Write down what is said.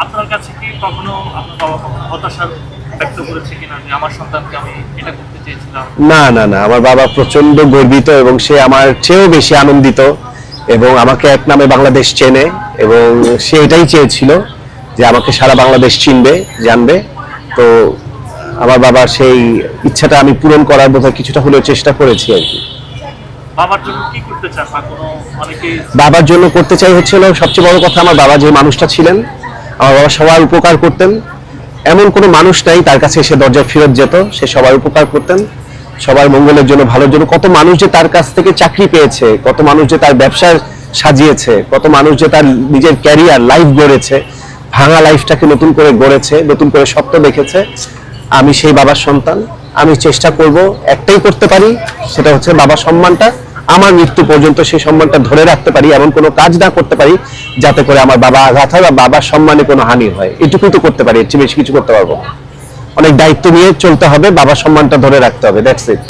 আপনার কাছে কি কখনো আপনার বাবা কখনো হতাশা ব্যক্ত করেছে কিনা যে আমার সন্তানকে আমি এটা করতে চেয়েছিলাম? না না না, আমার বাবা প্রচন্ড গর্বিত এবং সে আমার চেয়েও বেশি আনন্দিত এবং আমাকে এক নামে বাংলাদেশ চেনে এবং সে এটাই চেয়েছিল যে আমাকে সারা বাংলাদেশ চিনবে, জানবে। তো আমার বাবার সেই ইচ্ছাটা আমি পূরণ করার বোধহয় কিছুটা হলেও চেষ্টা করেছি আর কি। বাবার জন্য কি করতে চান বা কোনো অনেকে? বাবার জন্য করতে চাই হচ্ছে সবচেয়ে বড় কথা, আমার বাবা যে মানুষটা ছিলেন, আমার বাবা সবার উপকার করতেন। এমন কোনো মানুষ নাই তার কাছে এসে দরজায় ফেরত যেত, সে সবার উপকার করতেন, সবার মঙ্গলের জন্য, ভালোর জন্য। কত মানুষ যে তার কাছ থেকে চাকরি পেয়েছে, কত মানুষ যে তার ব্যবসা সাজিয়েছে, কত মানুষ যে তার নিজের ক্যারিয়ার লাইফ গড়েছে, ভাঙা লাইফটাকে নতুন করে গড়েছে, নতুন করে স্বপ্ন দেখেছে। আমি সেই বাবার সন্তান। আমি চেষ্টা করব, একটাই করতে পারি, সেটা হচ্ছে বাবার সম্মানটা আমার মৃত্যু পর্যন্ত সেই সম্মানটা ধরে রাখতে পারি, এমন কোনো কাজ না করতে পারি যাতে করে আমার বাবা আঘাত হয় বা বাবার সম্মানে কোনো হানি হয়। এটুকুই তো করতে পারি, এর চেয়ে বেশি কিছু করতে পারবো না। অনেক দায়িত্ব নিয়ে চলতে হবে, বাবার সম্মানটা ধরে রাখতে হবে, দ্যাটস ইট।